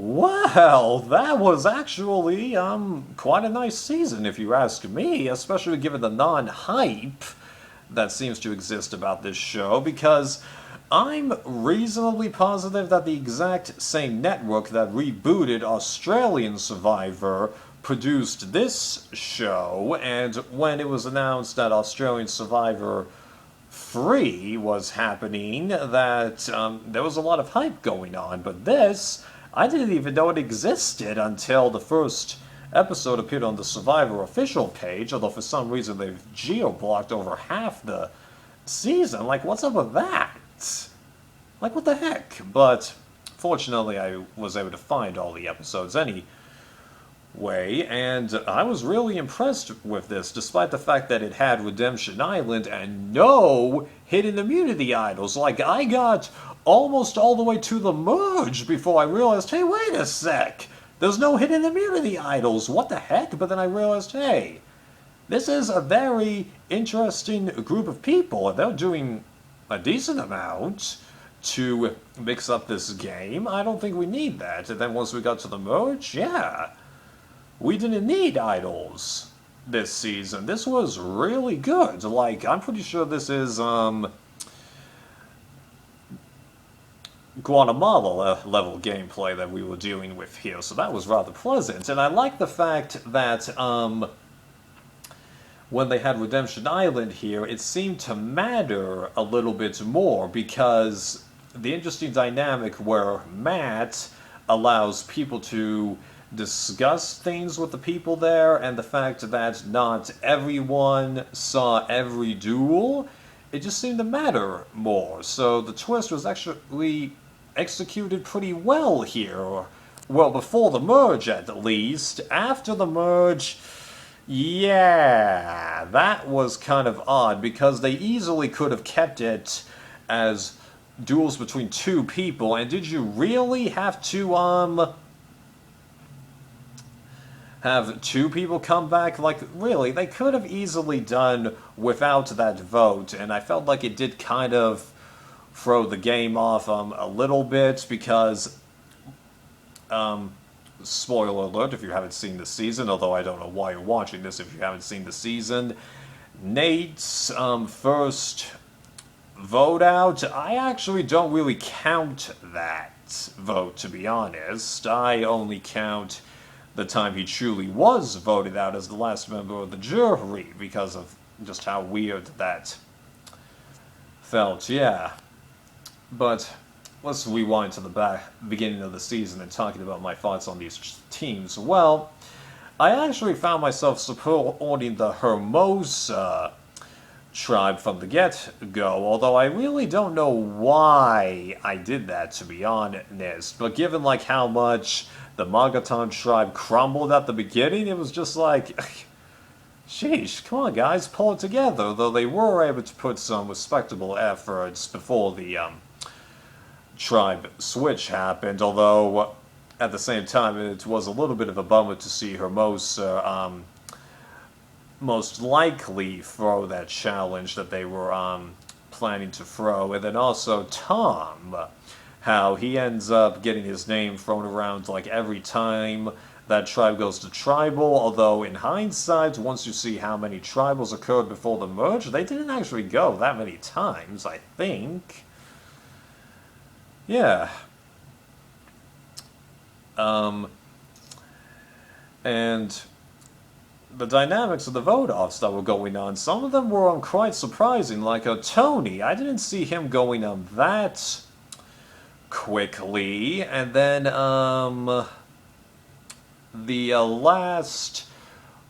Well, that was actually quite a nice season if you ask me, especially given the non-hype that seems to exist about this show, because I'm reasonably positive that the exact same network that rebooted Australian Survivor produced this show, and when it was announced that Australian Survivor 3 was happening, that there was a lot of hype going on, but this, I didn't even know it existed until the first episode appeared on the Survivor official page, although for some reason they've geo-blocked over half the season. Like, what's up with that? Like, what the heck? But fortunately, I was able to find all the episodes anyway, and I was really impressed with this, despite the fact that it had Redemption Island and no hidden immunity idols. Like, I got almost all the way to the merge before I realized, hey, wait a sec, there's no hidden immunity idols, what the heck? But then I realized, hey, this is a very interesting group of people, and they're doing a decent amount to mix up this game. I don't think we need that. And then once we got to the merge, yeah, we didn't need idols this season. This was really good. Like, I'm pretty sure this is, Guatemala level gameplay that we were dealing with here, so that was rather pleasant. And I like the fact that, when they had Redemption Island here, it seemed to matter a little bit more, because the interesting dynamic where Matt allows people to discuss things with the people there, and the fact that not everyone saw every duel, it just seemed to matter more. So the twist was actually executed pretty well here. Well, before the merge at least. After the merge, yeah, that was kind of odd, because they easily could have kept it as duels between two people, and did you really have to, have two people come back? Like, really, they could have easily done without that vote, and I felt like it did kind of throw the game off a little bit, because, spoiler alert if you haven't seen the season, although I don't know why you're watching this if you haven't seen the season, Nate's first vote out, I actually don't really count that vote, to be honest. I only count the time he truly was voted out as the last member of the jury, because of just how weird that felt, yeah. But let's rewind to the beginning of the season and talking about my thoughts on these teams. Well, I actually found myself supporting the Hermosa tribe from the get-go, although I really don't know why I did that, to be honest. But given like how much the Magaton tribe crumbled at the beginning, it was just like, sheesh, come on guys, pull it together. Though they were able to put some respectable efforts before the tribe switch happened, although at the same time it was a little bit of a bummer to see Hermosa most likely throw that challenge that they were planning to throw. And then also Tom, how he ends up getting his name thrown around like every time that tribe goes to tribal, although in hindsight, once you see how many tribals occurred before the merge, they didn't actually go that many times, I think. Yeah. And the dynamics of the vote-offs that were going on, some of them were quite surprising, like Tony. I didn't see him going on that quickly. And then, the last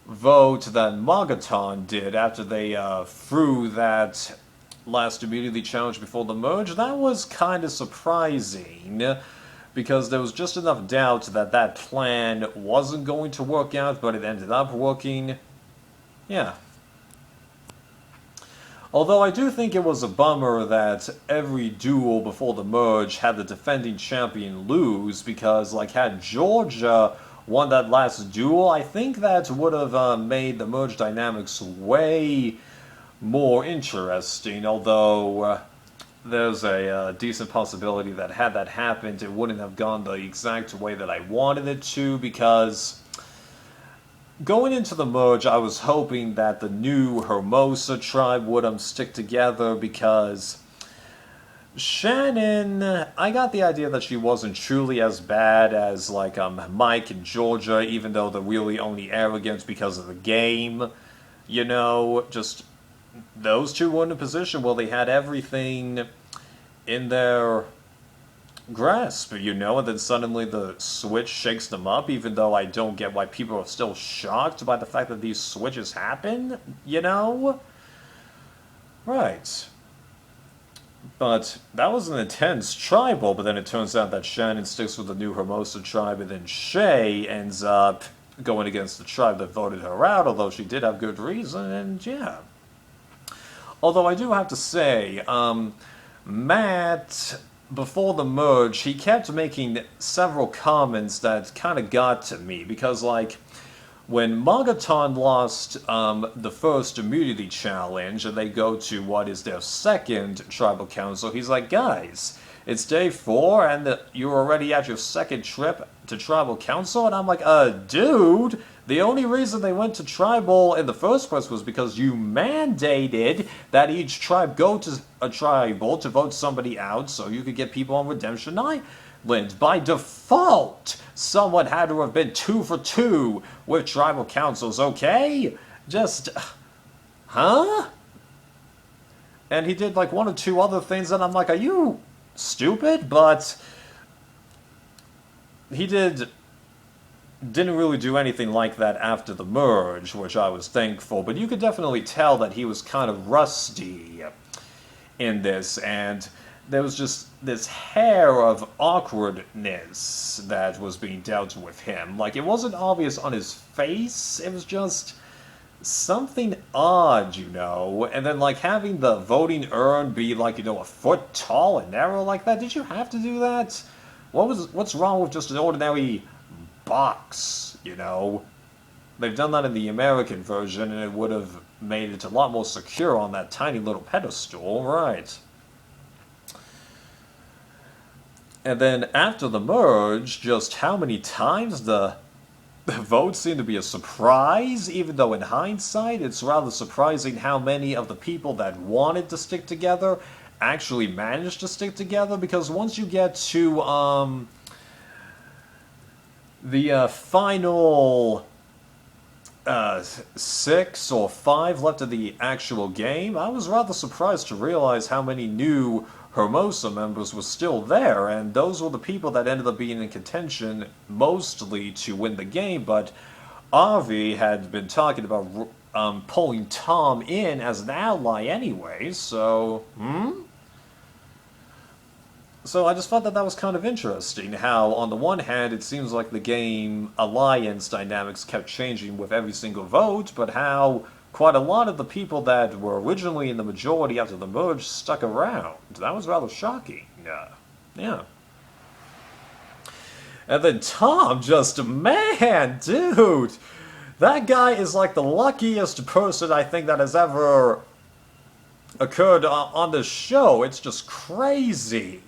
vote that Magaton did after they threw that last immunity challenge before the merge, that was kind of surprising, because there was just enough doubt that that plan wasn't going to work out, but it ended up working. Yeah. Although I do think it was a bummer that every duel before the merge had the defending champion lose, because, like, had Georgia won that last duel, I think that would have made the merge dynamics way more interesting, although there's a decent possibility that had that happened, it wouldn't have gone the exact way that I wanted it to, because going into the merge, I was hoping that the new Hermosa tribe would stick together, because Shannon, I got the idea that she wasn't truly as bad as like Mike and Georgia, even though they're really only arrogant because of the game. You know, just those two were in a position where they had everything in their grasp, you know, and then suddenly the switch shakes them up, even though I don't get why people are still shocked by the fact that these switches happen, you know? Right. But that was an intense tribal, but then it turns out that Shannon sticks with the new Hermosa tribe, and then Shay ends up going against the tribe that voted her out, although she did have good reason, and yeah. Although I do have to say, Matt, before the merge, he kept making several comments that kind of got to me, because, like, when Magaton lost the first immunity challenge, and they go to what is their second tribal council, he's like, guys, it's day 4, and you're already at your second trip to tribal council? And I'm like, dude, the only reason they went to tribal in the first place was because you mandated that each tribe go to a tribal to vote somebody out so you could get people on Redemption Island. By default, someone had to have been 2 for 2 with tribal councils, okay? Just, huh? And he did like 1 or 2 other things, and I'm like, are you stupid? But he didn't really do anything like that after the merge, which I was thankful, but you could definitely tell that he was kind of rusty in this, and there was just this hair of awkwardness that was being dealt with him. Like, it wasn't obvious on his face, it was just something odd, you know? And then, like, having the voting urn be, like, you know, a foot tall and narrow like that, did you have to do that? What's wrong with just an ordinary box, you know? They've done that in the American version, and it would have made it a lot more secure on that tiny little pedestal, right? And then after the merge, just how many times the votes seem to be a surprise, even though in hindsight it's rather surprising how many of the people that wanted to stick together actually managed to stick together, because once you get to the final 6 or 5 left of the actual game, I was rather surprised to realize how many new Hermosa members were still there, and those were the people that ended up being in contention mostly to win the game, but Avi had been talking about pulling Tom in as an ally anyway, so, So I just thought that was kind of interesting, how on the one hand it seems like the game alliance dynamics kept changing with every single vote, but how quite a lot of the people that were originally in the majority after the merge stuck around. That was rather shocking. Yeah. And then Tom just, man, dude, that guy is like the luckiest person I think that has ever occurred on the show. It's just crazy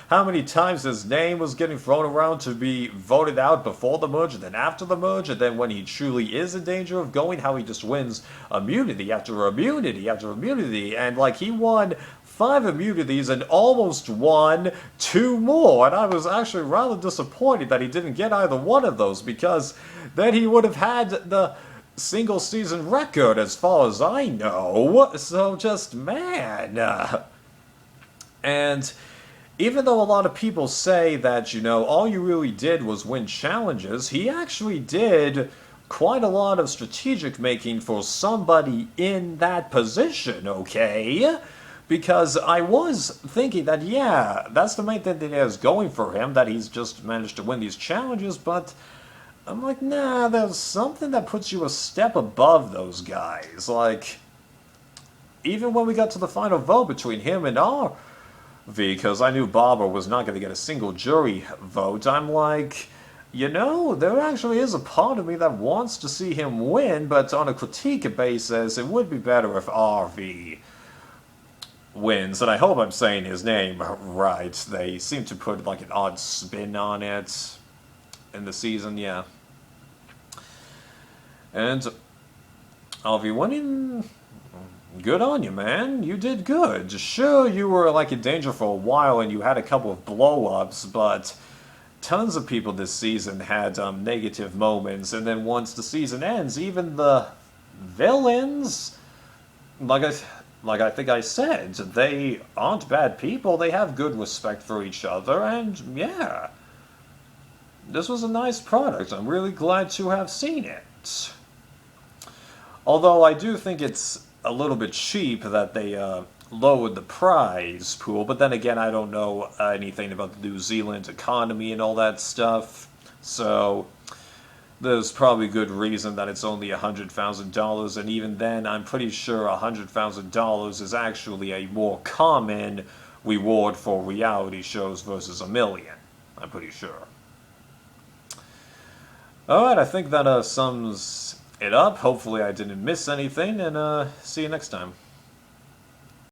how many times his name was getting thrown around to be voted out before the merge and then after the merge, and then when he truly is in danger of going, how he just wins immunity after immunity after immunity, and like he won 5 immunities and almost won 2 more, and I was actually rather disappointed that he didn't get either one of those, because then he would have had the single season record as far as I know. So just, man. And even though a lot of people say that, you know, all you really did was win challenges, he actually did quite a lot of strategic making for somebody in that position, okay? Because I was thinking that, yeah, that's the main thing that is going for him, that he's just managed to win these challenges, but I'm like, nah, there's something that puts you a step above those guys. Like, even when we got to the final vote between him and R, because I knew Barbara was not going to get a single jury vote, I'm like, you know, there actually is a part of me that wants to see him win, but on a critique basis, it would be better if RV wins, and I hope I'm saying his name right. They seem to put like an odd spin on it in the season, yeah. And I'll be winning. Good on you, man. You did good. Sure, you were like in danger for a while and you had a couple of blow-ups, but tons of people this season had negative moments, and then once the season ends, even the villains, like I, like I think I said, they aren't bad people. They have good respect for each other, and yeah, this was a nice product. I'm really glad to have seen it. Although I do think it's a little bit cheap that they lowered the prize pool, but then again, I don't know anything about the New Zealand economy and all that stuff, so there's probably good reason that it's only $100,000, and even then, I'm pretty sure $100,000 is actually a more common reward for reality shows versus $1 million. I'm pretty sure. Alright, I think that sums it up. Hopefully I didn't miss anything, and see you next time.